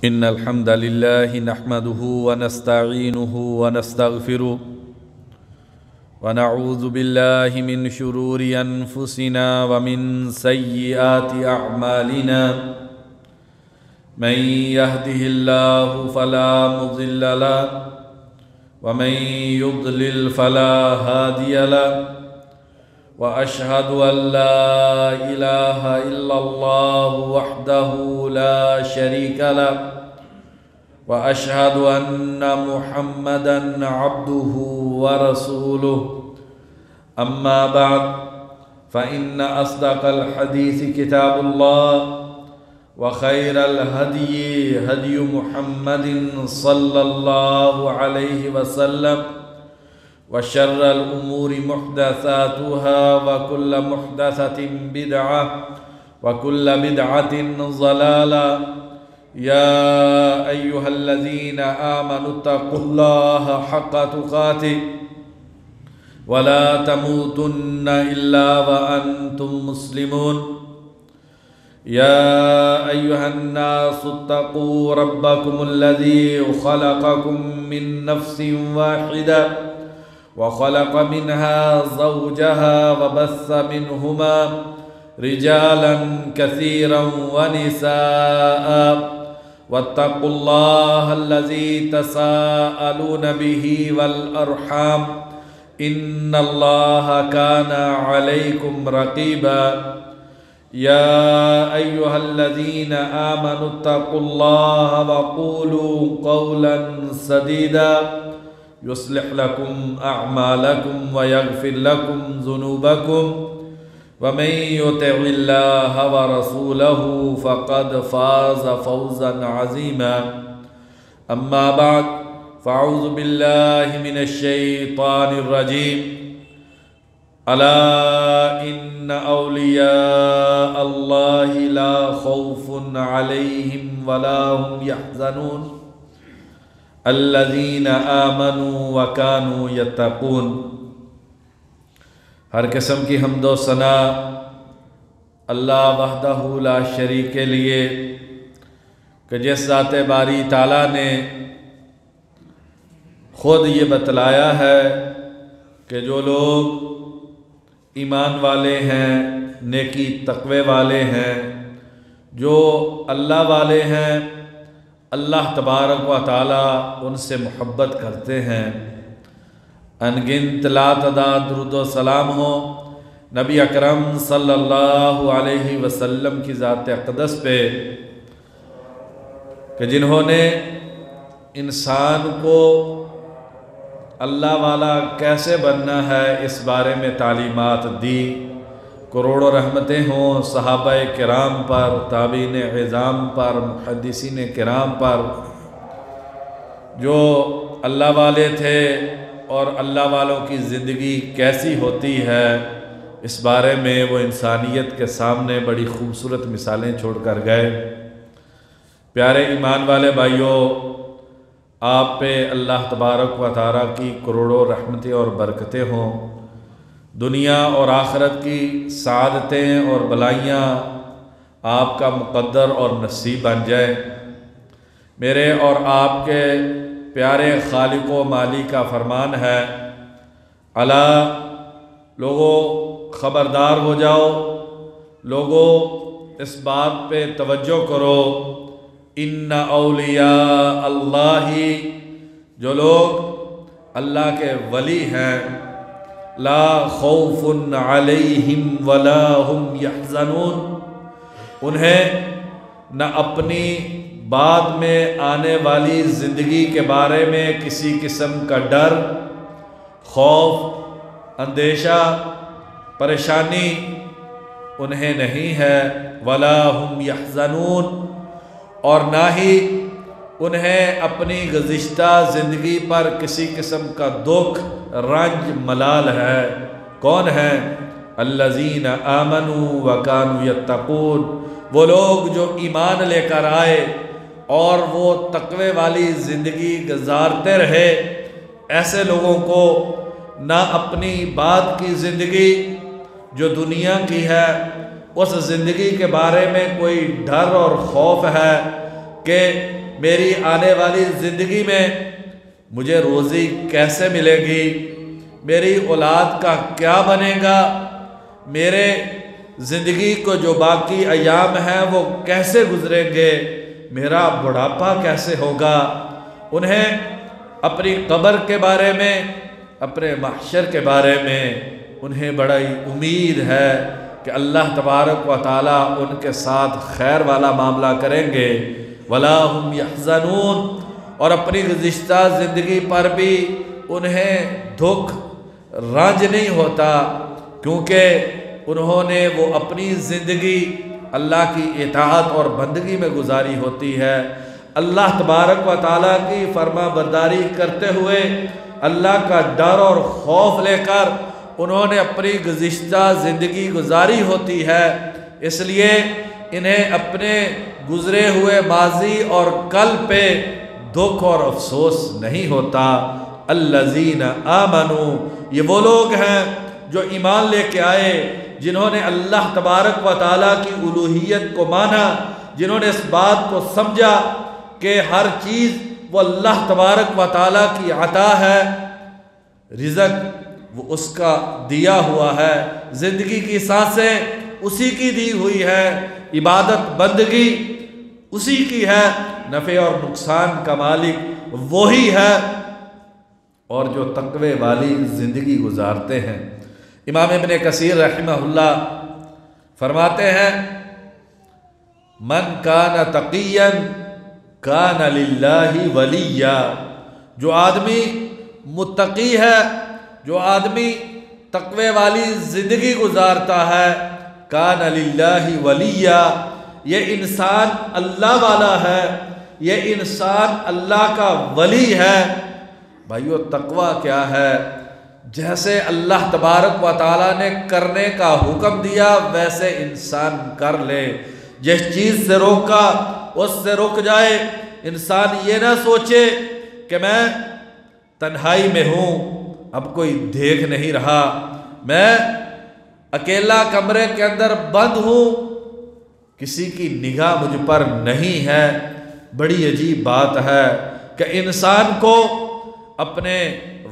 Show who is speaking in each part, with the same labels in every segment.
Speaker 1: إن الحمد لله نحمده ونستعينه ونستغفره ونعوذ بالله من شرور أنفسنا ومن سيئات أعمالنا من يهده الله فلا مضل له ومن يضلل فلا هادي له وأشهد أن لا إله إلا الله وحده لا شريك له وأشهد أن محمدًا عبده ورسوله أما بعد فإن أصدق الحديث كتاب الله وخير الهدي هدي محمد صلى الله عليه وسلم وشر الأمور محدثاتها وكل محدثة بدعة وكل بدعة ضلالة يا أيها الذين آمنوا اتقوا الله حق تقاته ولا تموتن إلا وأنتم مسلمون يا أيها الناس اتقوا ربكم الذي خلقكم من نفس واحدة وخلق منها زوجها وبث منهما رجالا كثيرا ونساء واتقوا الله الذي تساءلون به والأرحام إن الله كان عليكم رقيبا يا أيها الذين آمنوا اتقوا الله وقولوا قولا سديدا يصلح لكم أعمالكم ويغفر لكم ذنوبكم ومن يطع الله ورسوله فقد فاز فوزا عظيما أما بعد فأعوذ بالله من الشيطان الرجيم ألا إن أولياء الله لا خوف عليهم ولا هم يحزنون الذين آمنوا وكانوا يتقون۔ ہر قسم کی حمد و ثنا اللہ وحدہ لا شریک کے لیے کہ جس ذات باری تعالیٰ نے خود یہ بتلایا ہے کہ جو لوگ ایمان والے ہیں، نیکی تقوی والے ہیں، جو اللہ والے ہیں، اللہ تبارک و تعالیٰ ان سے محبت کرتے ہیں۔ انگنت لا تعداد درود و سلام ہو نبی اکرم صلی اللہ علیہ وسلم کی ذات اقدس پہ کہ جنہوں نے انسان کو اللہ والا کیسے بننا ہے اس بارے میں تعلیمات دی۔ کروڑوں رحمتیں ہوں صحابہ کرام پر، تابعین عظام پر، محدثین کرام پر جو اللہ والے تھے اور اللہ والوں کی زندگی کیسی ہوتی ہے اس بارے میں وہ انسانیت کے سامنے بڑی خوبصورت مثالیں چھوڑ کر گئے۔ پیارے ایمان والے بھائیوں، آپ پہ اللہ تبارک و تعالیٰ کی کروڑوں رحمتیں اور برکتیں ہوں، دنیا اور آخرت کی سعادتیں اور بلائیاں آپ کا مقدر اور نصیب بن جائے۔ میرے اور آپ کے پیارے خالق و مالی کا فرمان ہے، الا لوگوں خبردار ہو جاؤ، لوگوں اس بات پہ توجہ کرو، ان اولیاء اللہ، جو لوگ اللہ کے ولی ہیں، لا خوف علیہم ولا هم یحزنون، انہیں نہ اپنی بعد میں آنے والی زندگی کے بارے میں کسی قسم کا ڈر، خوف، اندیشہ، پریشانی انہیں نہیں ہے، ولا هم یحزنون، اور نہ ہی انہیں اپنی گزشتہ زندگی پر کسی قسم کا دکھ، رنج، ملال ہے۔ کون ہیں؟ الذین آمنوا وکانوا یتقون، وہ لوگ جو ایمان لے کر آئے اور وہ تقوی والی زندگی گزارتے رہے۔ ایسے لوگوں کو نہ اپنی بعد کی زندگی جو دنیا کی ہے اس زندگی کے بارے میں کوئی ڈر اور خوف ہے، کہ میری آنے والی زندگی میں مجھے روزی کیسے ملے گی، میری اولاد کا کیا بنے گا، میرے زندگی کو جو باقی ایام ہیں وہ کیسے گزریں گے، میرا بڑھاپا کیسے ہوگا۔ انہیں اپنی قبر کے بارے میں، اپنے محشر کے بارے میں انہیں بڑی امید ہے کہ اللہ تبارک و تعالیٰ ان کے ساتھ خیر والا معاملہ کریں گے۔ وَلَا هُمْ يَحْزَنُونَ، اور اپنی گزشتہ زندگی پر بھی انہیں دکھ رنج نہیں ہوتا، کیونکہ انہوں نے وہ اپنی زندگی اللہ کی اطاعت اور بندگی میں گزاری ہوتی ہے۔ اللہ تبارک و تعالیٰ کی فرما برداری کرتے ہوئے، اللہ کا ڈر اور خوف لے کر انہوں نے اپنی گزشتہ زندگی گزاری ہوتی ہے، اس لیے انہیں اپنے گزرے ہوئے ماضی اور کل پہ دکھ اور افسوس نہیں ہوتا۔ الذین آمنوا، یہ وہ لوگ ہیں جو ایمان لے کے آئے، جنہوں نے اللہ تبارک و تعالیٰ کی الوہیت کو مانا، جنہوں نے اس بات کو سمجھا کہ ہر چیز وہ اللہ تبارک و تعالیٰ کی عطا ہے، رزق وہ اس کا دیا ہوا ہے، زندگی کی سانسیں اسی کی دی ہوئی ہے، عبادت بندگی اسی کی ہے، نفع اور نقصان کا مالک وہی ہے، اور جو تقوی والی زندگی گزارتے ہیں۔ امام ابن کثیر رحمہ اللہ فرماتے ہیں، من کان تقیا کان للہ ولیا، جو آدمی متقی ہے، جو آدمی تقوی والی زندگی گزارتا ہے، کان للہ ولیا، یہ انسان اللہ والا ہے، یہ انسان اللہ کا ولی ہے۔ بھائیو تقوی کیا ہے؟ جیسے اللہ تبارک و تعالیٰ نے کرنے کا حکم دیا ویسے انسان کر لے، جس چیز سے روکا اس سے رک جائے۔ انسان یہ نہ سوچے کہ میں تنہائی میں ہوں، اب کوئی دیکھ نہیں رہا، میں اکیلا کمرے کے اندر بند ہوں، کسی کی نگاہ مجھ پر نہیں ہے۔ بڑی عجیب بات ہے کہ انسان کو اپنے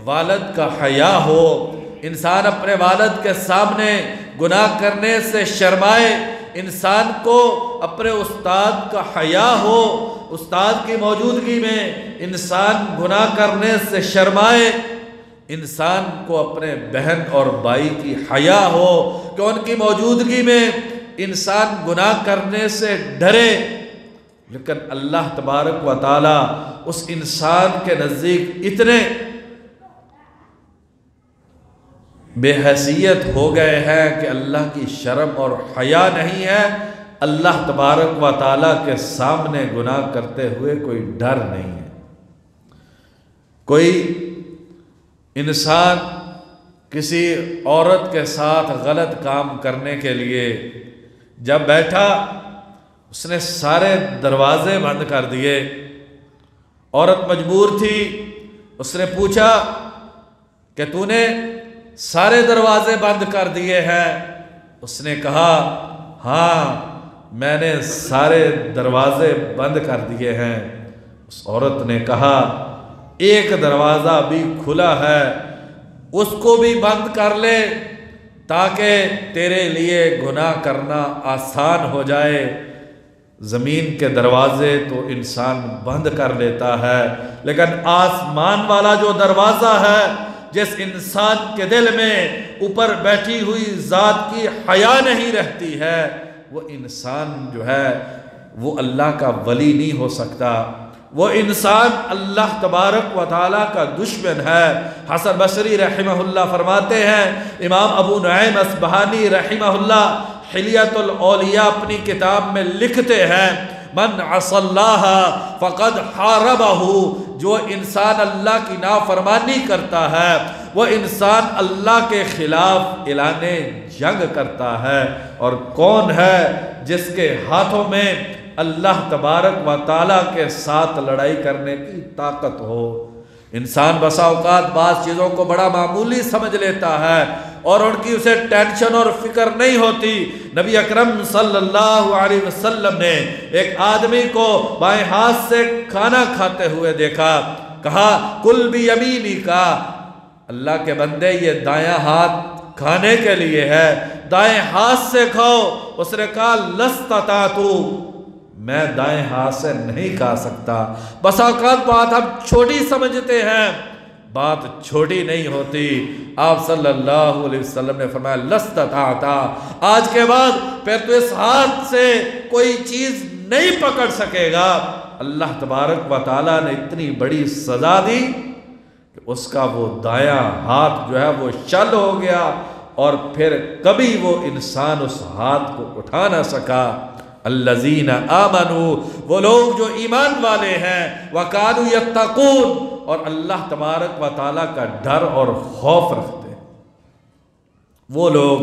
Speaker 1: والد کا حیا ہو، انسان اپنے والد کے سامنے گناہ کرنے سے شرمائے، انسان کو اپنے استاد کا حیا ہو، استاد کی موجودگی میں انسان گناہ کرنے سے شرمائے، انسان کو اپنے بہن اور بھائی کی حیا ہو کہ ان کی موجودگی میں انسان گناہ کرنے سے ڈرے، لیکن اللہ تبارک و تعالیٰ اس انسان کے نزدیک اتنے بے حیثیت ہو گئے ہیں کہ اللہ کی شرم اور حیا نہیں ہے، اللہ تبارک و تعالیٰ کے سامنے گناہ کرتے ہوئے کوئی ڈر نہیں ہے۔ کوئی انسان کسی عورت کے ساتھ غلط کام کرنے کے لیے جب بیٹھا، اس نے سارے دروازے بند کر دیے، عورت مجبور تھی، اس نے پوچھا کہ تو نے سارے دروازے بند کر دیے ہیں؟ اس نے کہا ہاں میں نے سارے دروازے بند کر دیے ہیں۔ اس عورت نے کہا ایک دروازہ بھی کھلا ہے، اس کو بھی بند کر لے تاکہ تیرے لیے گناہ کرنا آسان ہو جائے۔ زمین کے دروازے تو انسان بند کر لیتا ہے، لیکن آسمان والا جو دروازہ ہے، جس انسان کے دل میں اوپر بیٹھی ہوئی ذات کی حیا نہیں رہتی ہے، وہ انسان جو ہے وہ اللہ کا ولی نہیں ہو سکتا، وہ انسان اللہ تبارک و تعالیٰ کا دشمن ہے۔ حسن بصری رحمہ اللہ فرماتے ہیں، امام ابو نعیم اصبہانی رحمہ اللہ حلیۃ الاولیاء اپنی کتاب میں لکھتے ہیں، من عصى اللہ فقد حاربہ، جو انسان اللہ کی نافرمانی کرتا ہے وہ انسان اللہ کے خلاف اعلان جنگ کرتا ہے۔ اور کون ہے جس کے ہاتھوں میں اللہ تبارک و تعالیٰ کے ساتھ لڑائی کرنے کی طاقت ہو؟ انسان بسا اوقات بعض چیزوں کو بڑا معمولی سمجھ لیتا ہے اور ان کی اسے ٹینشن اور فکر نہیں ہوتی۔ نبی اکرم صلی اللہ علیہ وسلم نے ایک آدمی کو بائیں ہاتھ سے کھانا کھاتے ہوئے دیکھا، کہا کل بیمینی کا، اللہ کے بندے یہ دایاں ہاتھ کھانے کے لیے ہے، دائیں ہاتھ سے کھاؤ۔ اس نے کہا لستطعتو، میں دائیں ہاتھ سے نہیں کھا سکتا۔ بس اوقات بات ہم چھوٹی سمجھتے ہیں، بات چھوٹی نہیں ہوتی۔ آپ صلی اللہ علیہ وسلم نے فرمایا لستطعتا، آج کے بعد پھر تو اس ہاتھ سے کوئی چیز نہیں پکڑ سکے گا۔ اللہ تبارک و تعالیٰ نے اتنی بڑی سزا دی کہ اس کا وہ دایاں ہاتھ جو ہے وہ شل ہو گیا اور پھر کبھی وہ انسان اس ہاتھ کو اٹھا نہ سکا۔ الذین آمنوا، وہ لوگ جو ایمان والے ہیں، وکانوا یتقون، اور اللہ تبارک و تعالیٰ کا ڈر اور خوف رکھتے ہیں۔ وہ لوگ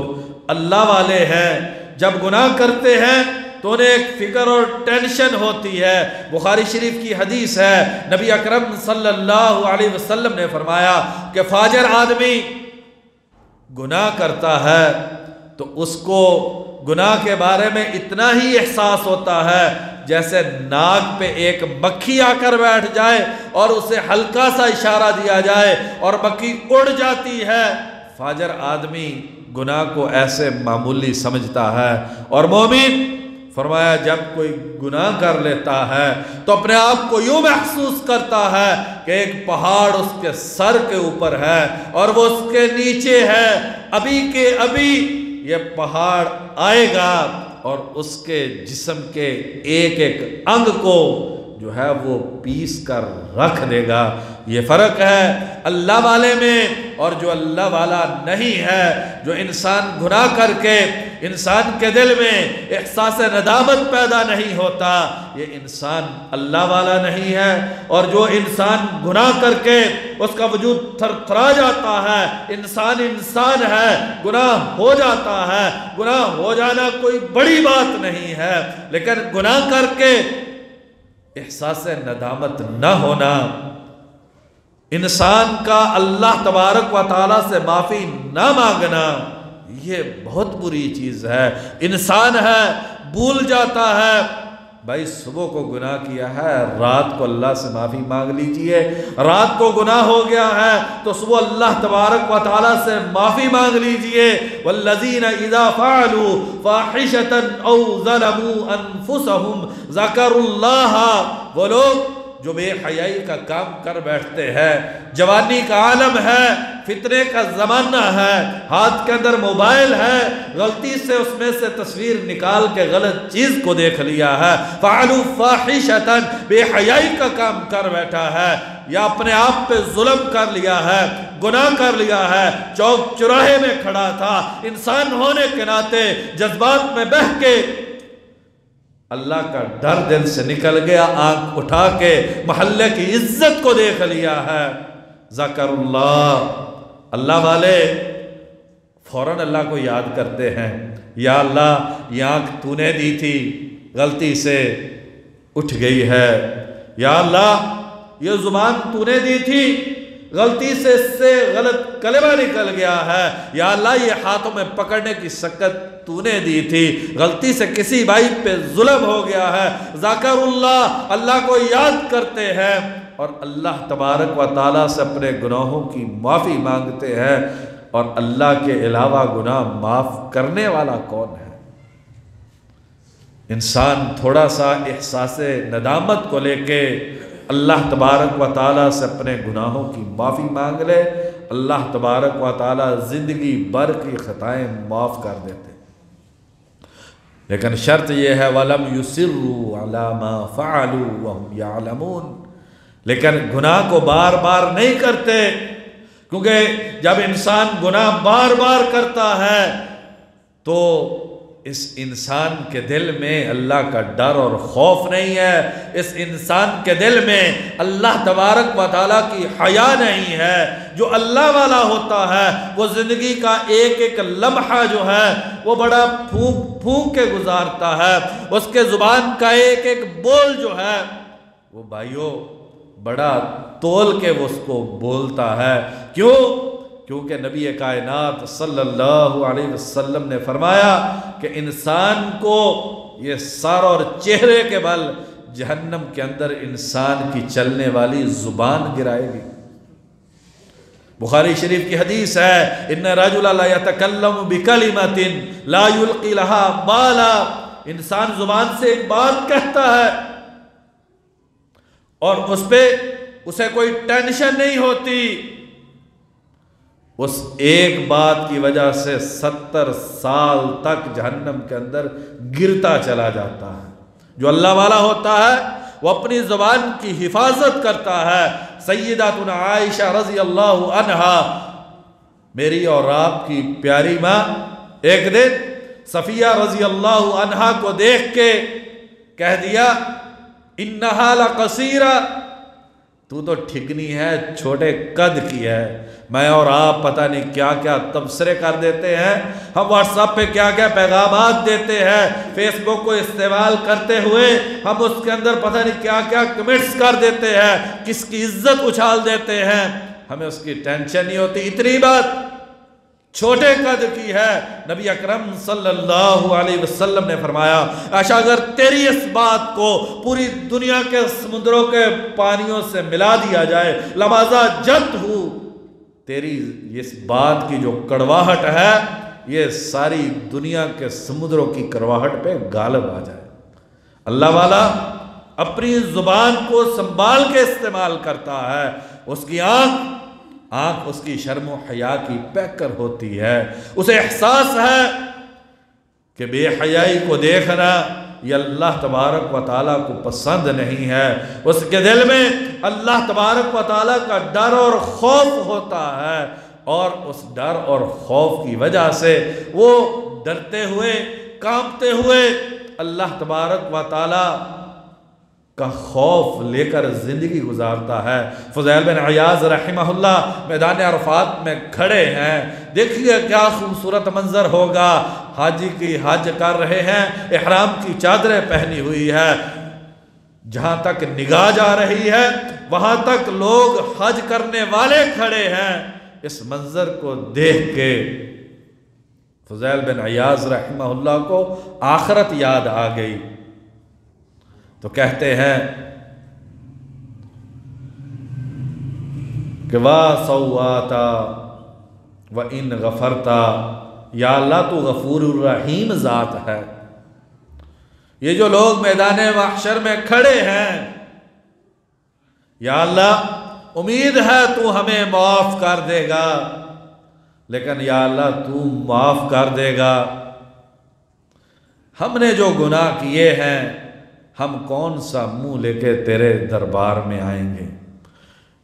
Speaker 1: اللہ والے ہیں، جب گناہ کرتے ہیں تو انہیں ایک فکر اور ٹینشن ہوتی ہے۔ بخاری شریف کی حدیث ہے، نبی اکرم صلی اللہ علیہ وسلم نے فرمایا کہ فاجر آدمی گناہ کرتا ہے تو اس کو گناہ کے بارے میں اتنا ہی احساس ہوتا ہے جیسے ناک پہ ایک مکھی آ کر بیٹھ جائے اور اسے ہلکا سا اشارہ دیا جائے اور مکھی اڑ جاتی ہے۔ فاجر آدمی گناہ کو ایسے معمولی سمجھتا ہے، اور مومن فرمایا جب کوئی گناہ کر لیتا ہے تو اپنے آپ کو یوں محسوس کرتا ہے کہ ایک پہاڑ اس کے سر کے اوپر ہے اور وہ اس کے نیچے ہے، ابھی کے ابھی یہ پہاڑ آئے گا اور اس کے جسم کے ایک ایک انگ کو جو ہے وہ پیس کر رکھ دے گا۔ یہ فرق ہے اللہ والے میں اور جو اللہ والا نہیں ہے۔ جو انسان گناہ کر کے انسان کے دل میں احساس ندامت پیدا نہیں ہوتا، یہ انسان اللہ والا نہیں ہے۔ اور جو انسان گناہ کر کے اس کا وجود تھر تھرا جاتا ہے، انسان ہے، گناہ ہو جاتا ہے۔ گناہ ہو جانا کوئی بڑی بات نہیں ہے، لیکن گناہ کر کے احساس ندامت نہ ہونا، انسان کا اللہ تبارک و تعالیٰ سے معافی نہ مانگنا، یہ بہت بری چیز ہے۔ انسان ہے، بھول جاتا ہے، بھائی صبح کو گناہ کیا ہے، رات کو اللہ سے معافی مانگ لیجئے۔ رات کو گناہ ہو گیا ہے تو صبح اللہ تبارک و تعالیٰ سے معافی مانگ لیجئے۔ والذین اذا فعلوا فاحشة او ظلموا انفسهم ذکروا اللہ، وہ لوگ جو بے حیائی کا کام کر بیٹھتے ہیں، جوانی کا عالم ہے، فتنے کا زمانہ ہے، ہاتھ کے اندر موبائل ہے، غلطی سے اس میں سے تصویر نکال کے غلط چیز کو دیکھ لیا ہے، فعلوا فاحشة، بے حیائی کا کام کر بیٹھا ہے، یا اپنے آپ پہ ظلم کر لیا ہے، گناہ کر لیا ہے، چوک چوراہے میں کھڑا تھا، انسان ہونے کے ناطے جذبات میں بہہ کے اللہ کا ڈر دل سے نکل گیا، آنکھ اٹھا کے محلے کی عزت کو دیکھ لیا ہے، ذکر اللہ، اللہ والے فوراً اللہ کو یاد کرتے ہیں، یا اللہ یہ آنکھ تو نے دی تھی، غلطی سے اٹھ گئی ہے، یا اللہ یہ زبان تو نے دی تھی، غلطی سے اس سے غلط کلمہ نکل گیا ہے، یا اللہ یہ ہاتھوں میں پکڑنے کی سکت تو نے دی تھی، غلطی سے کسی بھائی پہ ظلم ہو گیا ہے، ذکر اللہ، اللہ کو یاد کرتے ہیں اور اللہ تبارک و تعالیٰ سے اپنے گناہوں کی معافی مانگتے ہیں۔ اور اللہ کے علاوہ گناہ معاف کرنے والا کون ہے؟ انسان تھوڑا سا احساس ندامت کو لے کے اللہ تبارک و تعالیٰ سے اپنے گناہوں کی معافی مانگ لے، اللہ تبارک و تعالیٰ زندگی بھر کی خطائیں معاف کر دیتے۔ لیکن شرط یہ ہے وَلَمْ يُصِرُّوا عَلَى مَا فَعَلُوا وَهُمْ يَعْلَمُونَ، لیکن گناہ کو بار بار نہیں کرتے، کیونکہ جب انسان گناہ بار بار کرتا ہے تو اس انسان کے دل میں اللہ کا ڈر اور خوف نہیں ہے، اس انسان کے دل میں اللہ تبارک و تعالیٰ کی حیا نہیں ہے۔ جو اللہ والا ہوتا ہے وہ زندگی کا ایک ایک لمحہ جو ہے وہ بڑا پھونک پھونک کے گزارتا ہے، اس کے زبان کا ایک ایک بول جو ہے وہ بھائیو بڑا تول کے وہ اس کو بولتا ہے۔ کیوں؟ کیونکہ نبی کائنات صلی اللہ علیہ وسلم نے فرمایا کہ انسان کو یہ سر اور چہرے کے بل جہنم کے اندر انسان کی چلنے والی زبان گرائے گی۔ بخاری شریف کی حدیث ہے، ان رجل لا يتکلم بکلمۃ لا یلقی لها بالا، انسان زبان سے ایک بات کہتا ہے اور اس پہ اسے کوئی ٹینشن نہیں ہوتی، اس ایک بات کی وجہ سے 70 سال تک جہنم کے اندر گرتا چلا جاتا ہے۔ جو اللہ والا ہوتا ہے وہ اپنی زبان کی حفاظت کرتا ہے۔ سیداتنا عائشہ رضی اللہ عنہا، میری اور آپ کی پیاری ماں، ایک دن صفیہ رضی اللہ عنہا کو دیکھ کے کہہ دیا انہا لقصیرہ، تو تو ٹھکنی ہے، چھوٹے قد کی ہے۔ میں اور آپ پتہ نہیں کیا کیا تبصرے کر دیتے ہیں، ہم واٹس ایپ پہ کیا کیا پیغامات دیتے ہیں، فیس بک کو استعمال کرتے ہوئے ہم اس کے اندر پتہ نہیں کیا کیا کمنٹس کر دیتے ہیں، کس کی عزت اچھال دیتے ہیں، ہمیں اس کی ٹینشن نہیں ہوتی۔ اتنی بات چھوٹے قد کی ہے۔ نبی اکرم صلی اللہ علیہ وسلم نے فرمایا عائشہ اگر تیری اس بات کو پوری دنیا کے سمندروں کے پانیوں سے ملا دیا جائے لمازا جت ہو، تیری اس بات کی جو کڑواہٹ ہے یہ ساری دنیا کے سمندروں کی کڑواہٹ پہ غالب آ جائے۔ اللہ والا اپنی زبان کو سنبھال کے استعمال کرتا ہے۔ اس کی آنکھ اس کی شرم و حیا کی پیکر ہوتی ہے، اسے احساس ہے کہ بے حیائی کو دیکھنا یہ اللہ تبارک و تعالیٰ کو پسند نہیں ہے۔ اس کے دل میں اللہ تبارک و تعالیٰ کا ڈر اور خوف ہوتا ہے، اور اس ڈر اور خوف کی وجہ سے وہ ڈرتے ہوئے کانپتے ہوئے اللہ تبارک و تعالیٰ کا خوف لے کر زندگی گزارتا ہے۔ فضیل بن عیاض رحمہ اللہ میدان عرفات میں کھڑے ہیں، دیکھیے کیا خوبصورت منظر ہوگا، حاجی کی حج کر رہے ہیں، احرام کی چادریں پہنی ہوئی ہے، جہاں تک نگاہ جا رہی ہے وہاں تک لوگ حج کرنے والے کھڑے ہیں۔ اس منظر کو دیکھ کے فضیل بن عیاض رحمہ اللہ کو آخرت یاد آ گئی، تو کہتے ہیں کہ وا سواتا و ان غفرتا، یا اللہ تو غفور الرحیم ذات ہے۔ یہ جو لوگ میدان محشر میں کھڑے ہیں، یا اللہ امید ہے تو ہمیں معاف کر دے گا، لیکن یا اللہ تو معاف کر دے گا، ہم نے جو گناہ کیے ہیں ہم کون سا منہ لے کے تیرے دربار میں آئیں گے۔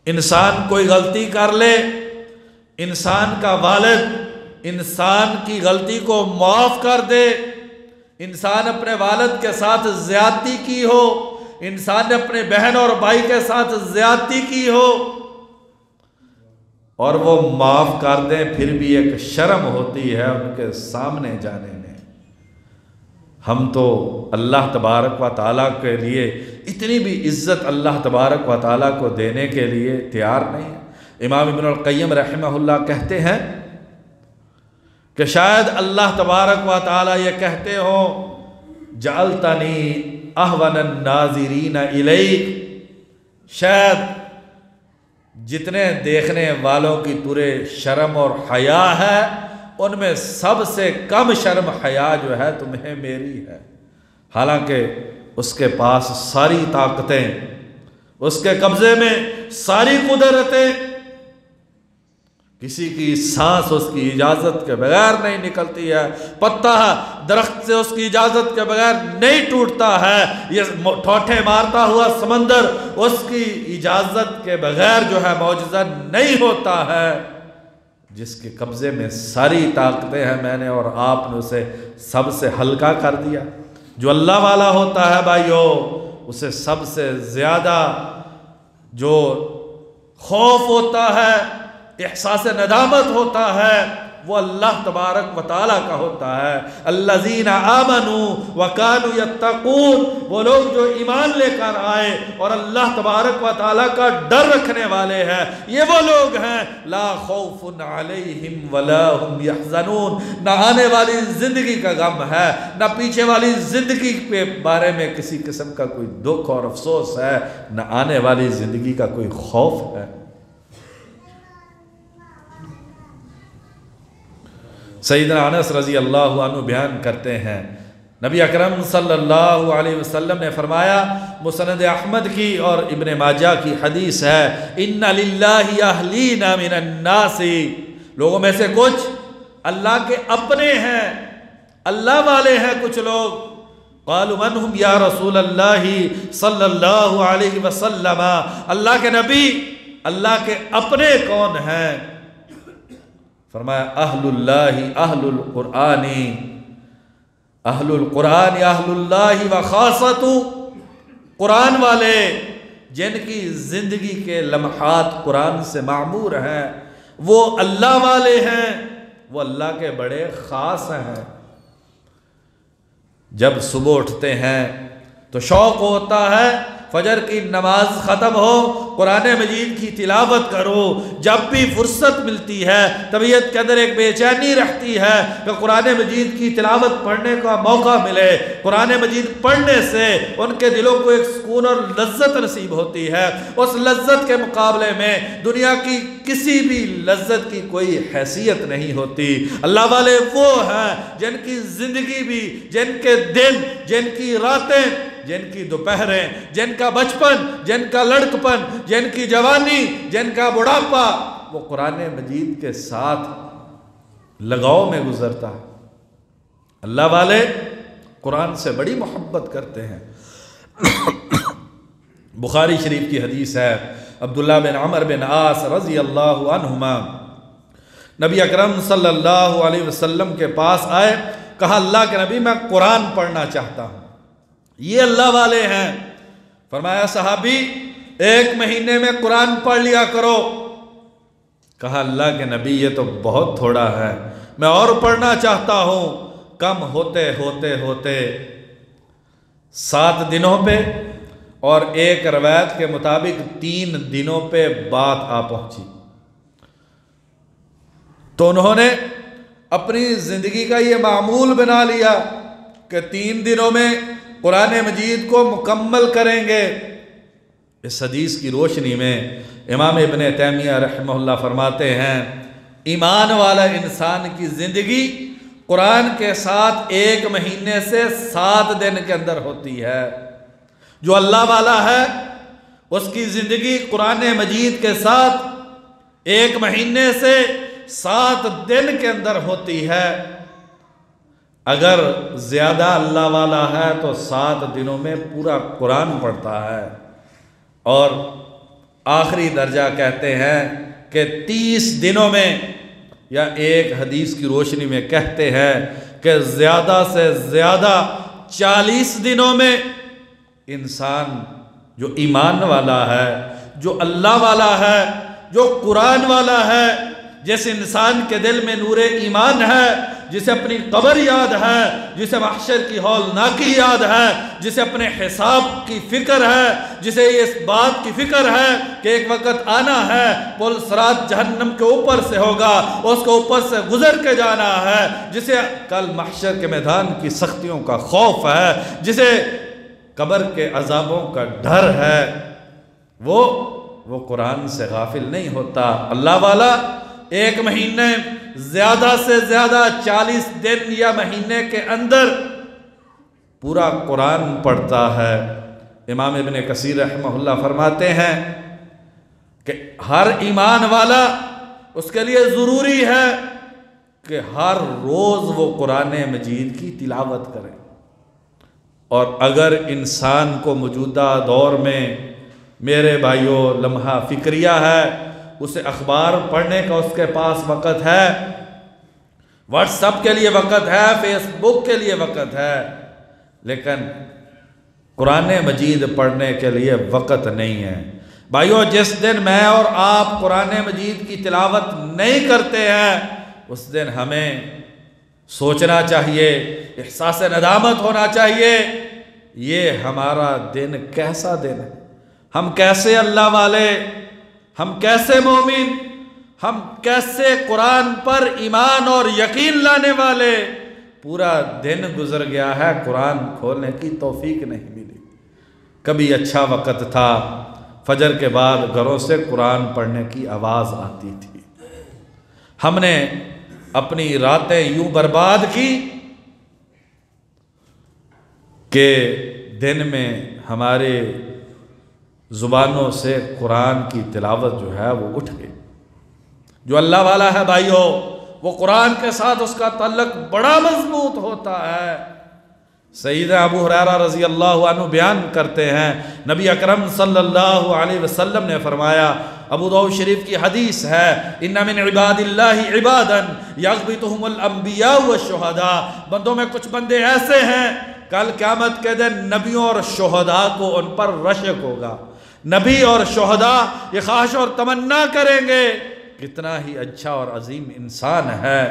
Speaker 1: انسان کوئی غلطی کر لے، انسان کا والد انسان کی غلطی کو معاف کر دے، انسان اپنے والد کے ساتھ زیادتی کی ہو، انسان نے اپنے بہن اور بھائی کے ساتھ زیادتی کی ہو اور وہ معاف کر دیں، پھر بھی ایک شرم ہوتی ہے ان کے سامنے جانے میں۔ ہم تو اللہ تبارک و تعالیٰ کے لیے اتنی بھی عزت اللہ تبارک و تعالیٰ کو دینے کے لیے تیار نہیں ہے۔ امام ابن القیم رحمہ اللہ کہتے ہیں کہ شاید اللہ تبارک و تعالیٰ یہ کہتے ہوں جعلتنی اہون الناظرین الیک، شاید جتنے دیکھنے والوں کی تورے شرم اور حیا ہے ان میں سب سے کم شرم حیا جو ہے تمہیں میری ہے۔ حالانکہ اس کے پاس ساری طاقتیں، اس کے قبضے میں ساری قدرتیں، کسی کی سانس اس کی اجازت کے بغیر نہیں نکلتی ہے، پتا درخت سے اس کی اجازت کے بغیر نہیں ٹوٹتا ہے، یہ ٹھوٹھے مارتا ہوا سمندر اس کی اجازت کے بغیر جو ہے معجزہ نہیں ہوتا ہے۔ جس کے قبضے میں ساری طاقتیں ہیں، میں نے اور آپ نے اسے سب سے ہلکا کر دیا۔ جو اللہ والا ہوتا ہے بھائیو، اسے سب سے زیادہ جو خوف ہوتا ہے، احساس ندامت ہوتا ہے، وہ اللہ تبارک و تعالیٰ کا ہوتا ہے۔ الذین آمنوا وکانوا یتقون، وہ لوگ جو ایمان لے کر آئے اور اللہ تبارک و تعالیٰ کا ڈر رکھنے والے ہیں، یہ وہ لوگ ہیں لا خوف علیہم ولا ہم یحزنون، نہ آنے والی زندگی کا غم ہے، نہ پیچھے والی زندگی کے بارے میں کسی قسم کا کوئی دکھ اور افسوس ہے، نہ آنے والی زندگی کا کوئی خوف ہے۔ سیدنا انس رضی اللہ عنہ بیان کرتے ہیں، نبی اکرم صلی اللہ علیہ وسلم نے فرمایا، مسند احمد کی اور ابن ماجہ کی حدیث ہے، ان للہ اہلین من الناس، لوگوں میں سے کچھ اللہ کے اپنے ہیں، اللہ والے ہیں کچھ لوگ۔ قالوا من هم یا رسول اللہ صلی اللہ علیہ وسلم، اللہ کے نبی اللہ کے اپنے کون ہیں؟ فرمایا اہل اللہ اہل القرآن، اہل القرآن اہل اللہ وخاصۃ، قرآن والے جن کی زندگی کے لمحات قرآن سے معمور ہیں، وہ اللہ والے ہیں، وہ اللہ کے بڑے خاص ہیں۔ جب صبح اٹھتے ہیں تو شوق ہوتا ہے فجر کی نماز ختم ہو قرآن مجید کی تلاوت کرو، جب بھی فرصت ملتی ہے طبیعت کے اندر ایک بے چینی رہتی ہے کہ قرآن مجید کی تلاوت پڑھنے کا موقع ملے۔ قرآن مجید پڑھنے سے ان کے دلوں کو ایک سکون اور لذت نصیب ہوتی ہے، اس لذت کے مقابلے میں دنیا کی کسی بھی لذت کی کوئی حیثیت نہیں ہوتی۔ اللہ والے وہ ہیں جن کی زندگی بھی، جن کے دن، جن کی راتیں، جن کی دوپہریں، جن کا بچپن، جن کا لڑکپن، جن کی جوانی، جن کا بڑھاپا، وہ قرآن مجید کے ساتھ لگاؤ میں گزرتا ہے۔ اللہ والے قرآن سے بڑی محبت کرتے ہیں۔ بخاری شریف کی حدیث ہے، عبداللہ بن عمر بن عاص رضی اللہ عنہما نبی اکرم صلی اللہ علیہ وسلم کے پاس آئے، کہا اللہ کے نبی میں قرآن پڑھنا چاہتا ہوں۔ یہ اللہ والے ہیں۔ فرمایا صحابی 1 مہینے میں قرآن پڑھ لیا کرو۔ کہا اللہ کے نبی یہ تو بہت تھوڑا ہے، میں اور پڑھنا چاہتا ہوں۔ کم ہوتے ہوتے ہوتے 7 دنوں پہ، اور ایک روایت کے مطابق 3 دنوں پہ بات آ پہنچی، تو انہوں نے اپنی زندگی کا یہ معمول بنا لیا کہ 3 دنوں میں قرآن مجید کو مکمل کریں گے۔ اس حدیث کی روشنی میں امام ابن تیمیہ رحمہ اللہ فرماتے ہیں، ایمان والا انسان کی زندگی قرآن کے ساتھ 1 مہینے سے 7 دن کے اندر ہوتی ہے۔ جو اللہ والا ہے اس کی زندگی قرآن مجید کے ساتھ 1 مہینے سے 7 دن کے اندر ہوتی ہے۔ اگر زیادہ اللہ والا ہے تو 7 دنوں میں پورا قرآن پڑھتا ہے، اور آخری درجہ کہتے ہیں کہ 30 دنوں میں، یا ایک حدیث کی روشنی میں کہتے ہیں کہ زیادہ سے زیادہ 40 دنوں میں انسان جو ایمان والا ہے، جو اللہ والا ہے، جو قرآن والا ہے، جس انسان کے دل میں نور ایمان ہے، جسے اپنی قبر یاد ہے، جسے محشر کی ہولناکی یاد ہے، جسے اپنے حساب کی فکر ہے، جسے اس بات کی فکر ہے کہ ایک وقت آنا ہے، پل صراط جہنم کے اوپر سے ہوگا، اس کو اوپر سے گزر کے جانا ہے، جسے کل محشر کے میدان کی سختیوں کا خوف ہے، جسے قبر کے عذابوں کا ڈر ہے، وہ قرآن سے غافل نہیں ہوتا۔ اللہ والا 1 مہینے زیادہ سے زیادہ 40 دن یا مہینے کے اندر پورا قرآن پڑھتا ہے۔ امام ابن کثیر رحمہ اللہ فرماتے ہیں کہ ہر ایمان والا، اس کے لیے ضروری ہے کہ ہر روز وہ قرآن مجید کی تلاوت کرے۔ اور اگر انسان کو موجودہ دور میں میرے بھائیوں لمحہ فکریہ ہے، اسے اخبار پڑھنے کا اس کے پاس وقت ہے، واٹس ایپ کے لیے وقت ہے، فیس بک کے لیے وقت ہے، لیکن قرآن مجید پڑھنے کے لیے وقت نہیں ہے۔ بھائیو، جس دن میں اور آپ قرآن مجید کی تلاوت نہیں کرتے ہیں، اس دن ہمیں سوچنا چاہیے، احساس ندامت ہونا چاہیے، یہ ہمارا دن کیسا دن ہے، ہم کیسے اللہ والے، ہم کیسے مومن، ہم کیسے قرآن پر ایمان اور یقین لانے والے، پورا دن گزر گیا ہے، قرآن کھولنے کی توفیق نہیں ملی۔ کبھی اچھا وقت تھا، فجر کے بعد گھروں سے قرآن پڑھنے کی آواز آتی تھی، ہم نے اپنی راتیں یوں برباد کی کہ دن میں ہمارے زبانوں سے قرآن کی تلاوت جو ہے وہ اٹھ گئی۔ جو اللہ والا ہے بھائیو، وہ قرآن کے ساتھ اس کا تعلق بڑا مضبوط ہوتا ہے۔ سیدنا ابو ہریرہ رضی اللہ عنہ بیان کرتے ہیں، نبی اکرم صلی اللہ علیہ وسلم نے فرمایا، ابو داؤد شریف کی حدیث ہے، ان من عباد اللہ عبادا یغبطہم الانبیاء والشہداء، بندوں میں کچھ بندے ایسے ہیں کل قیامت کے دن نبیوں اور شہداء کو ان پر رشک ہوگا، نبی اور شہداء یہ خواہش اور تمنا کریں گے کتنا ہی اچھا اور عظیم انسان ہے۔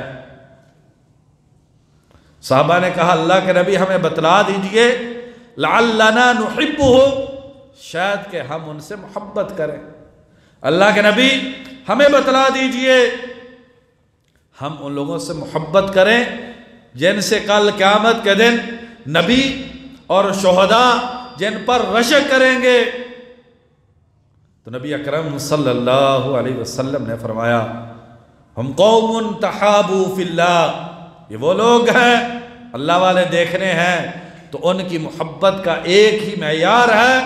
Speaker 1: صحابہ نے کہا اللہ کے نبی ہمیں بتلا دیجئے، لعلنا نحبہ، شاید کہ ہم ان سے محبت کریں۔ اللہ کے نبی ہمیں بتلا دیجئے ہم ان لوگوں سے محبت کریں جن سے کل قیامت کے دن نبی اور شہداء جن پر رشک کریں گے۔ تو نبی اکرم صلی اللہ علیہ وسلم نے فرمایا، ہم قوم تحابوا فی اللہ، یہ وہ لوگ ہیں اللہ والے دیکھنے ہیں تو ان کی محبت کا ایک ہی معیار ہے،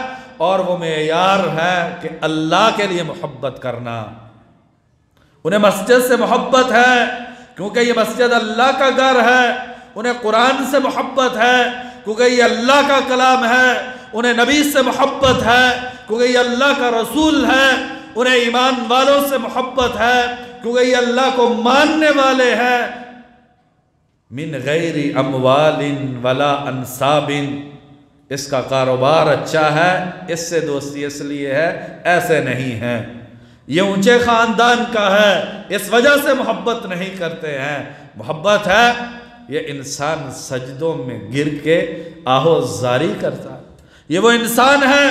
Speaker 1: اور وہ معیار ہے کہ اللہ کے لیے محبت کرنا۔ انہیں مسجد سے محبت ہے کیونکہ یہ مسجد اللہ کا گھر ہے، انہیں قرآن سے محبت ہے کیونکہ یہ اللہ کا کلام ہے، انہیں نبی سے محبت ہے کیونکہ یہ اللہ کا رسول ہے، انہیں ایمان والوں سے محبت ہے کیونکہ یہ اللہ کو ماننے والے ہیں۔ من غیر اموال ولا انصاب، اس کا کاروبار اچھا ہے، اس سے دوستی اس لیے ہے، ایسے نہیں ہیں، یہ اونچے خاندان کا ہے اس وجہ سے محبت نہیں کرتے ہیں، محبت ہے یہ انسان سجدوں میں گر کے آہو زاری کرتا ہے، یہ وہ انسان ہے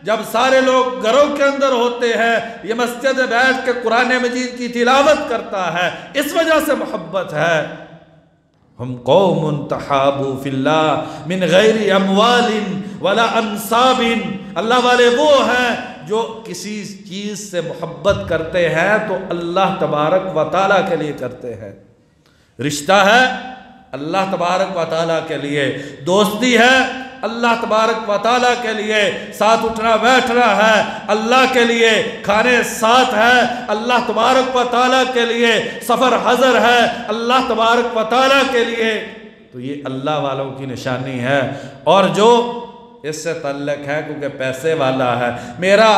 Speaker 1: جب سارے لوگ گھروں کے اندر ہوتے ہیں یہ مسجد میں بیٹھ کے قرآن مجید کی تلاوت کرتا ہے، اس وجہ سے محبت ہے۔ ہم قوم تحابوا فی اللہ من غیر اموال ولا انصاب، اللہ والے وہ ہیں جو کسی چیز سے محبت کرتے ہیں تو اللہ تبارک و تعالیٰ کے لیے کرتے ہیں، رشتہ ہے اللہ تبارک و تعالیٰ کے لیے، دوستی ہے اللہ تبارک و تعالیٰ کے لیے، ساتھ اٹھنا بیٹھنا ہے اللہ کے لیے، کھانے ساتھ ہے اللہ تبارک و تعالیٰ کے لیے، سفر حضر ہے اللہ تبارک و تعالیٰ کے لیے، تو یہ اللہ والوں کی نشانی ہے۔ اور جو اس سے تعلق ہے کیونکہ پیسے والا ہے، میرا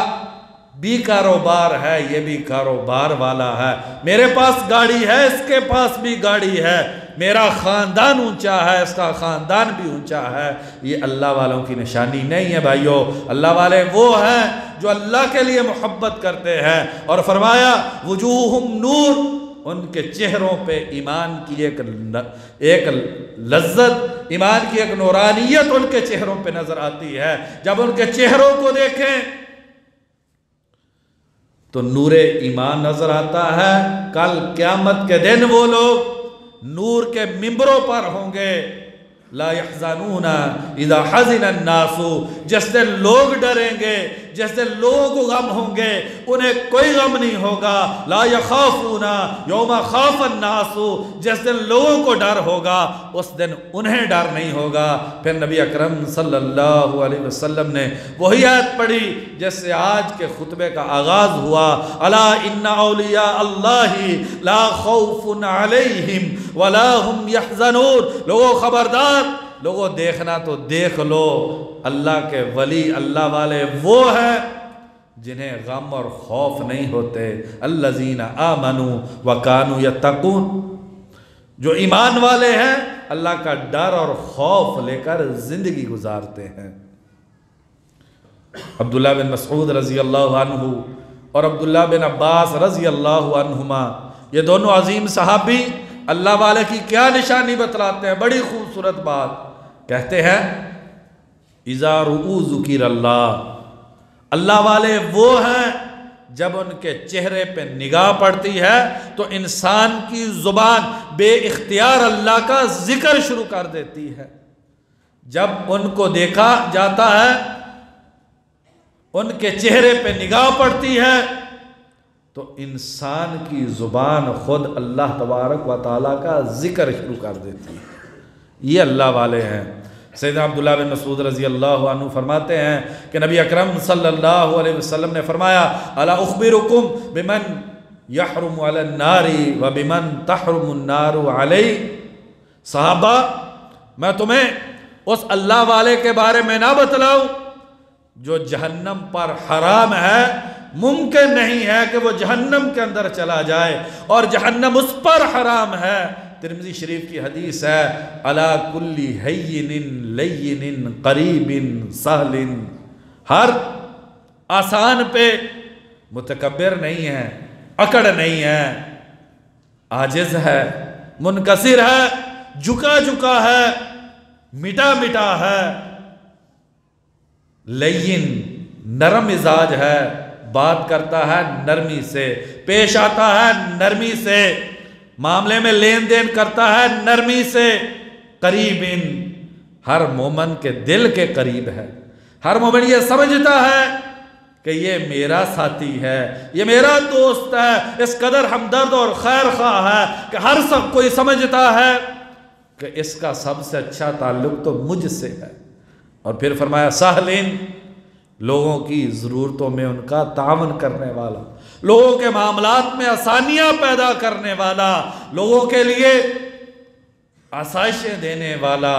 Speaker 1: بھی کاروبار ہے یہ بھی کاروبار والا ہے، میرے پاس گاڑی ہے اس کے پاس بھی گاڑی ہے، میرا خاندان اونچا ہے اس کا خاندان بھی اونچا ہے، یہ اللہ والوں کی نشانی نہیں ہے بھائیو۔ اللہ والے وہ ہیں جو اللہ کے لیے محبت کرتے ہیں، اور فرمایا وجوہم نور، ان کے چہروں پہ ایمان کی ایک لذت، ایمان کی ایک نورانیت ان کے چہروں پہ نظر آتی ہے، جب ان کے چہروں کو دیکھیں تو نور ایمان نظر آتا ہے۔ کل قیامت کے دن وہ لوگ نور کے ممبروں پر ہوں گے، لا يحزنون اذا حزن الناس، جس دن لوگ ڈریں گے، جس دن لوگوں کو غم ہوں گے انہیں کوئی غم نہیں ہوگا، لا يخافون یوم خاف الناس، جس دن لوگوں کو ڈر ہوگا اس دن انہیں ڈر نہیں ہوگا۔ پھر نبی اکرم صلی اللہ علیہ وسلم نے وہی آیت پڑھی جس سے آج کے خطبے کا آغاز ہوا، الا ان اولیاء اللہ لا خوف علیہم ولا هم يحزنون، لوگوں خبردار، لوگوں دیکھنا تو دیکھ لو، اللہ کے ولی اللہ والے وہ ہیں جنہیں غم اور خوف نہیں ہوتے، الذین آمنوا وکانوا یتقون، جو ایمان والے ہیں اللہ کا ڈر اور خوف لے کر زندگی گزارتے ہیں۔ عبداللہ بن مسعود رضی اللہ عنہ اور عبداللہ بن عباس رضی اللہ عنہما، یہ دونوں عظیم صحابی اللہ والے کی کیا نشانی بتلاتے ہیں؟ بڑی خوبصورت بات کہتے ہیں، اذا رؤوا ذکر اللہ، اللہ والے وہ ہیں جب ان کے چہرے پہ نگاہ پڑتی ہے تو انسان کی زبان بے اختیار اللہ کا ذکر شروع کر دیتی ہے۔ جب ان کو دیکھا جاتا ہے، ان کے چہرے پہ نگاہ پڑتی ہے تو انسان کی زبان خود اللہ تبارک و تعالیٰ کا ذکر شروع کر دیتی ہے۔ یہ اللہ والے ہیں۔ سیدنا عبداللہ بن مسعود رضی اللہ عنہ فرماتے ہیں کہ نبی اکرم صلی اللہ علیہ وسلم نے فرمایا، الا اخبرکم بمن یحرم علی النار و بمن تحرم النار علی، صحابہ میں تمہیں اس اللہ والے کے بارے میں نہ بتلاؤں جو جہنم پر حرام ہے، ممکن نہیں ہے کہ وہ جہنم کے اندر چلا جائے، اور جہنم اس پر حرام ہے۔ ترمذی شریف کی حدیث ہے، علی کل ہین لین قریب سہل، ہر آسان پہ متکبر نہیں ہے، اکڑ نہیں ہے، عاجز ہے، منکسر ہے، جھکا جھکا ہے، مٹا مٹا ہے، لین نرم مزاج ہے، بات کرتا ہے نرمی سے، پیش آتا ہے نرمی سے، معاملے میں لین دین کرتا ہے نرمی سے، قریب، ہر مومن کے دل کے قریب ہے۔ ہر مومن یہ سمجھتا ہے کہ یہ میرا ساتھی ہے، یہ میرا دوست ہے، اس قدر ہمدرد اور خیر خواہ ہے کہ ہر سب کوئی سمجھتا ہے کہ اس کا سب سے اچھا تعلق تو مجھ سے ہے۔ اور پھر فرمایا سہلین، لوگوں کی ضرورتوں میں ان کا تعاون کرنے والا، لوگوں کے معاملات میں آسانیاں پیدا کرنے والا، لوگوں کے لیے آسائشیں دینے والا،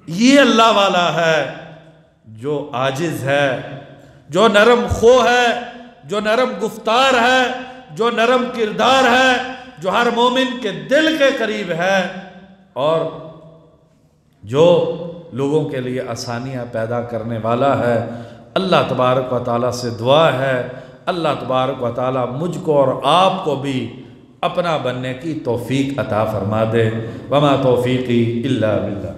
Speaker 1: یہ اللہ والا ہے جو عاجز ہے، جو نرم خو ہے، جو نرم گفتار ہے، جو نرم کردار ہے، جو ہر مومن کے دل کے قریب ہے، اور جو لوگوں کے لیے آسانیاں پیدا کرنے والا ہے۔ اللہ تبارک و تعالیٰ سے دعا ہے، اللہ تبارک و تعالیٰ مجھ کو اور آپ کو بھی اپنا بننے کی توفیق عطا فرما دے۔ وما توفیقی الا باللہ۔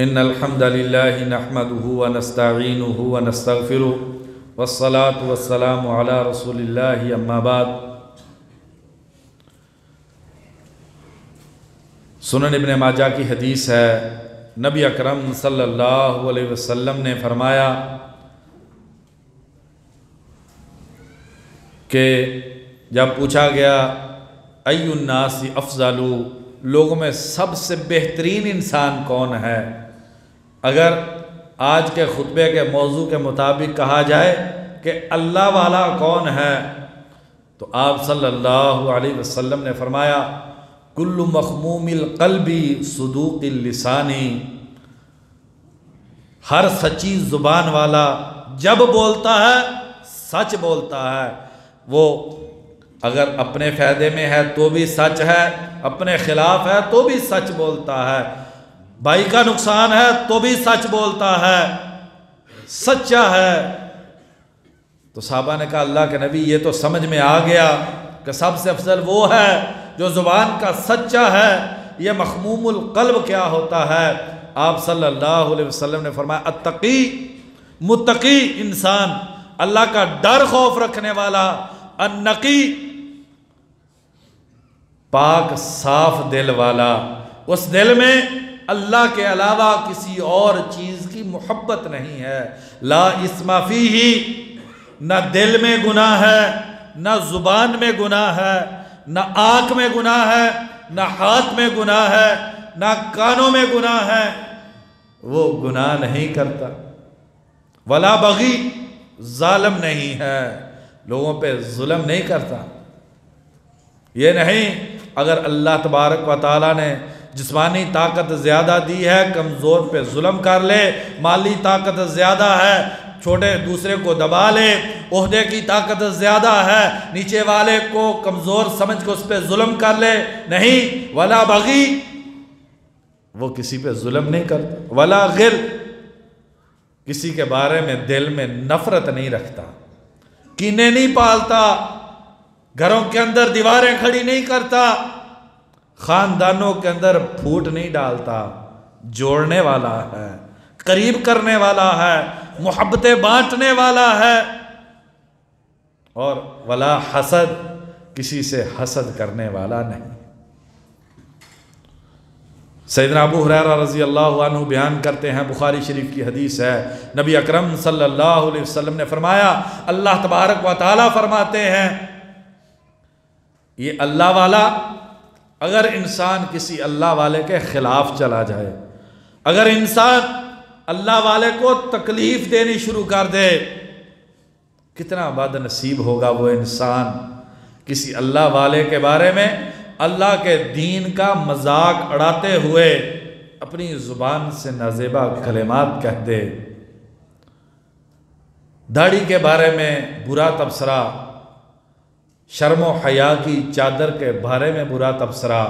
Speaker 1: ان الحمد للہ نحمده ونستعینه ونستغفره والصلاة والسلام علی رسول اللہ اما بعد۔ سنن ابن ماجہ کی حدیث ہے، نبی اکرم صلی اللہ علیہ وسلم نے فرمایا کہ جب پوچھا گیا ای الناس افضل، لوگوں میں سب سے بہترین انسان کون ہے، اگر آج کے خطبے کے موضوع کے مطابق کہا جائے کہ اللہ والا کون ہے، تو آپ صلی اللہ علیہ وسلم نے فرمایا کل مخموم القلب صدوق اللسان، ہر سچی زبان والا جب بولتا ہے سچ بولتا ہے، وہ اگر اپنے فائدے میں ہے تو بھی سچ ہے، اپنے خلاف ہے تو بھی سچ بولتا ہے، بھائی کا نقصان ہے تو بھی سچ بولتا ہے، سچا ہے۔ تو صحابہ نے کہا اللہ کے نبی یہ تو سمجھ میں آ گیا کہ سب سے افضل وہ ہے جو زبان کا سچا ہے، یہ مخموم القلب کیا ہوتا ہے؟ آپ صلی اللہ علیہ وسلم نے فرمایا التقی، متقی انسان، اللہ کا ڈر خوف رکھنے والا، النقی، پاک صاف دل والا، اس دل میں اللہ کے علاوہ کسی اور چیز کی محبت نہیں ہے، لا اسم فیہ، نہ دل میں گناہ ہے، نہ زبان میں گناہ ہے، نہ آنکھ میں گناہ ہے، نہ ہاتھ میں گناہ ہے، نہ کانوں میں گناہ ہے، وہ گناہ نہیں کرتا، ولا بغی، ظالم نہیں ہے، لوگوں پہ ظلم نہیں کرتا۔ یہ نہیں اگر اللہ تبارک و تعالیٰ نے جسمانی طاقت زیادہ دی ہے، کمزور پہ ظلم کر لے، مالی طاقت زیادہ ہے، چھوٹے دوسرے کو دبا لے، عہدے کی طاقت زیادہ ہے، نیچے والے کو کمزور سمجھ کے اس پہ ظلم کر لے، نہیں، ولا بغی، وہ کسی پہ ظلم نہیں کرتا، ولا غل، کسی کے بارے میں دل میں نفرت نہیں رکھتا، کینے نہیں پالتا، گھروں کے اندر دیواریں کھڑی نہیں کرتا، خاندانوں کے اندر پھوٹ نہیں ڈالتا، جوڑنے والا ہے، قریب کرنے والا ہے، محبتیں بانٹنے والا ہے، اور ولا حسد، کسی سے حسد کرنے والا نہیں۔ سیدنا ابو ہریرہ رضی اللہ عنہ بیان کرتے ہیں، بخاری شریف کی حدیث ہے، نبی اکرم صلی اللہ علیہ وسلم نے فرمایا، اللہ تبارک و تعالیٰ فرماتے ہیں، یہ اللہ والا، اگر انسان کسی اللہ والے کے خلاف چلا جائے، اگر انسان اللہ والے کو تکلیف دینی شروع کر دے، کتنا بد نصیب ہوگا وہ انسان کسی اللہ والے کے بارے میں اللہ کے دین کا مذاق اڑاتے ہوئے اپنی زبان سے نازیبا کلمات کہہ دے، داڑھی کے بارے میں برا تبصرہ، شرم و حیا کی چادر کے بارے میں برا تبصرہ،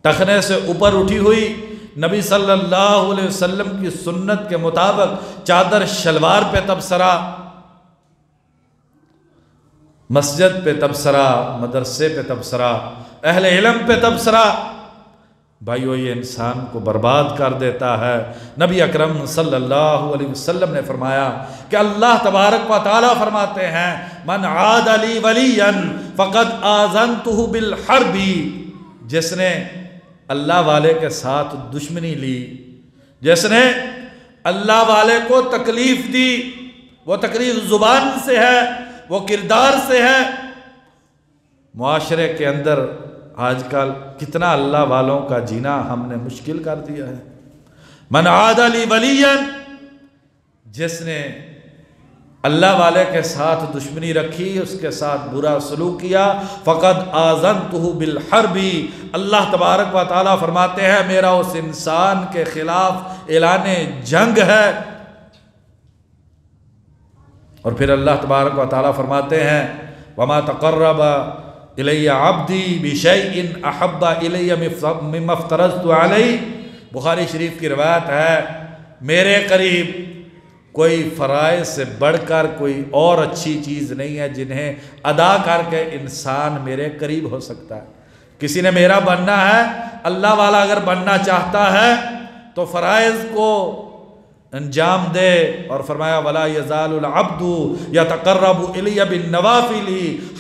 Speaker 1: ٹخنے سے اوپر اٹھی ہوئی نبی صلی اللہ علیہ وسلم کی سنت کے مطابق چادر شلوار پہ تبصرہ، مسجد پہ تبصرہ، مدرسے پہ تبصرہ، اہل علم پہ تبصرہ، بھائیو یہ انسان کو برباد کر دیتا ہے۔ نبی اکرم صلی اللہ علیہ وسلم نے فرمایا کہ اللہ تبارک و تعالیٰ فرماتے ہیں، من عاد لی ولیا فقد آذنتہ بالحرب، جس نے اللہ والے کے ساتھ دشمنی لی، جس نے اللہ والے کو تکلیف دی، وہ تکلیف زبان سے ہے، وہ کردار سے ہے۔ معاشرے کے اندر آج کل کتنا اللہ والوں کا جینا ہم نے مشکل کر دیا ہے۔ من عاد لی ولیا، جس نے اللہ والے کے ساتھ دشمنی رکھی، اس کے ساتھ برا سلوک کیا، فقد آذنتہ بالحرب، اللہ تبارک و تعالیٰ فرماتے ہیں میرا اس انسان کے خلاف اعلان جنگ ہے۔ اور پھر اللہ تبارک و تعالیٰ فرماتے ہیں، وما تقرب الی عبدی بشیء احب الی مما افترضت علیہ، بخاری شریف کی روایت ہے، میرے قریب کوئی فرائض سے بڑھ کر کوئی اور اچھی چیز نہیں ہے جنہیں ادا کر کے انسان میرے قریب ہو سکتا ہے۔ کسی نے میرا بننا ہے، اللہ والا اگر بننا چاہتا ہے تو فرائض کو انجام دے، اور فرمایا وَلَا يَزَالُ الْعَبْدُ يَتَقَرَّبُ إِلَيَّ بِالنَّوَافِلِ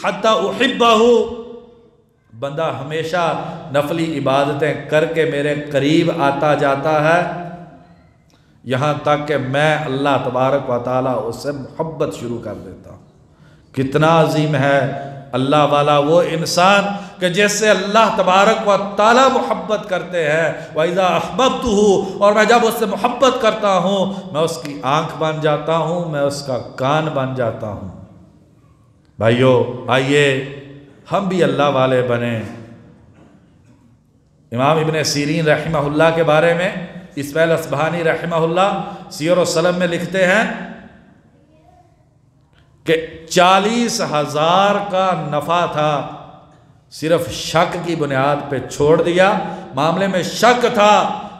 Speaker 1: حَتَّى أُحِبَّهُ، بندہ ہمیشہ نفلی عبادتیں کر کے میرے قریب آتا جاتا ہے، یہاں تک کہ میں اللہ تبارک و تعالیٰ اس سے محبت شروع کر دیتا ہوں۔ کتنا عظیم ہے اللہ والا وہ انسان کہ جس سے اللہ تبارک و تعالیٰ محبت کرتے ہیں۔ وَإِذَا أَحْبَبْتُهُ، اور میں جب اس سے محبت کرتا ہوں میں اس کی آنکھ بن جاتا ہوں، میں اس کا کان بن جاتا ہوں۔ بھائیو آئیے ہم بھی اللہ والے بنیں۔ امام ابن سیرین رحمہ اللہ کے بارے میں اسماعیل اصبہانی رحمہ اللہ سیر و سلم میں لکھتے ہیں کہ 40,000 کا نفع تھا، صرف شک کی بنیاد پہ چھوڑ دیا، معاملے میں شک تھا،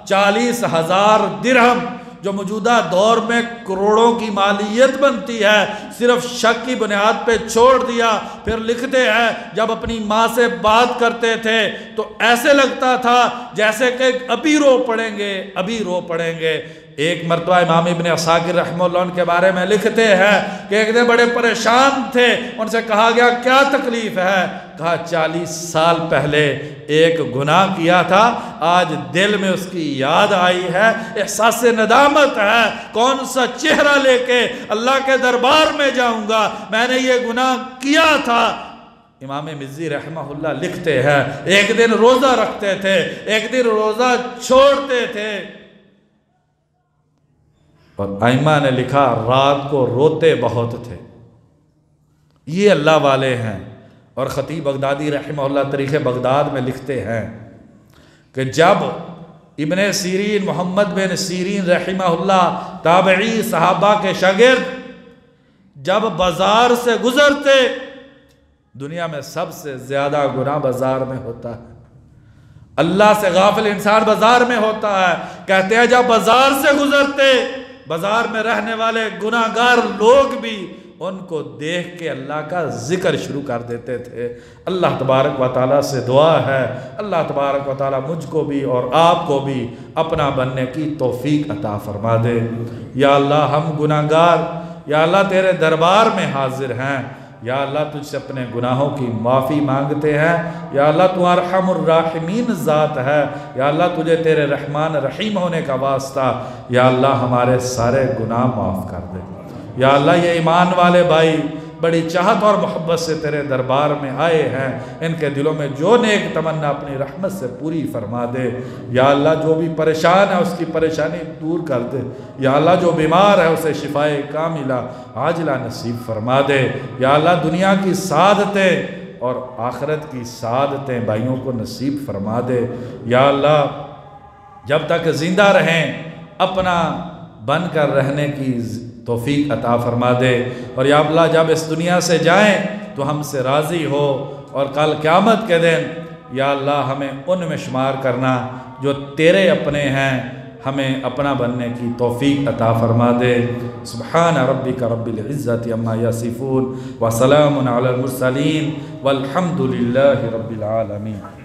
Speaker 1: 40,000 درہم جو موجودہ دور میں کروڑوں کی مالیت بنتی ہے، صرف شک کی بنیاد پہ چھوڑ دیا۔ پھر لکھتے ہیں جب اپنی ماں سے بات کرتے تھے تو ایسے لگتا تھا جیسے کہ ابھی رو پڑیں گے، ابھی رو پڑیں گے۔ ایک مرتبہ امام ابن عساکر رحمہ اللہ عنہ کے بارے میں لکھتے ہیں کہ ایک دن بڑے پریشان تھے، ان سے کہا گیا کیا تکلیف ہے؟ کہا 40 سال پہلے ایک گناہ کیا تھا، آج دل میں اس کی یاد آئی ہے، احساس ندامت ہے، کون سا چہرہ لے کے اللہ کے دربار میں جاؤں گا، میں نے یہ گناہ کیا تھا۔ امام مزی رحمہ اللہ لکھتے ہیں ایک دن روزہ رکھتے تھے، ایک دن روزہ چھوڑتے تھے، اور ائمہ نے لکھا رات کو روتے بہت تھے۔ یہ اللہ والے ہیں۔ اور خطیب بغدادی رحمہ اللہ تاریخ بغداد میں لکھتے ہیں کہ جب ابن سیرین محمد بن سیرین رحمہ اللہ تابعی صحابہ کے شاگرد جب بازار سے گزرتے، دنیا میں سب سے زیادہ گناہ بازار میں ہوتا ہے، اللہ سے غافل انسان بازار میں ہوتا ہے، کہتے ہیں جب بازار سے گزرتے، بازار میں رہنے والے گناہگار لوگ بھی ان کو دیکھ کے اللہ کا ذکر شروع کر دیتے تھے۔ اللہ تبارک و تعالیٰ سے دعا ہے، اللہ تبارک و تعالیٰ مجھ کو بھی اور آپ کو بھی اپنا بننے کی توفیق عطا فرما دے۔ یا اللہ ہم گناہگار، یا اللہ تیرے دربار میں حاضر ہیں، یا اللہ تجھ سے اپنے گناہوں کی معافی مانگتے ہیں، یا اللہ تو ارحم الراحمین ذات ہے، یا اللہ تجھے تیرے رحمان رحیم ہونے کا واسطہ یا اللہ ہمارے سارے گناہ معاف کر دے۔ یا اللہ یہ ایمان والے بھائی بڑی چاہت اور محبت سے تیرے دربار میں آئے ہیں، ان کے دلوں میں جو نیک تمنا اپنی رحمت سے پوری فرما دے۔ یا اللہ جو بھی پریشان ہے اس کی پریشانی دور کر دے، یا اللہ جو بیمار ہے اسے شفائے کاملہ عاجلہ نصیب فرما دے۔ یا اللہ دنیا کی سعادتیں اور آخرت کی سعادتیں بھائیوں کو نصیب فرما دے۔ یا اللہ جب تک زندہ رہیں اپنا بن کر رہنے کی توفیق عطا فرما دے، اور یا اللہ جب اس دنیا سے جائیں تو ہم سے راضی ہو، اور کل قیامت کے دن یا اللہ ہمیں ان میں شمار کرنا جو تیرے اپنے ہیں، ہمیں اپنا بننے کی توفیق عطا فرما دے۔ سبحان ربک رب العزت عما یصفون وسلام علی المرسلین والحمد للہ رب العالمین۔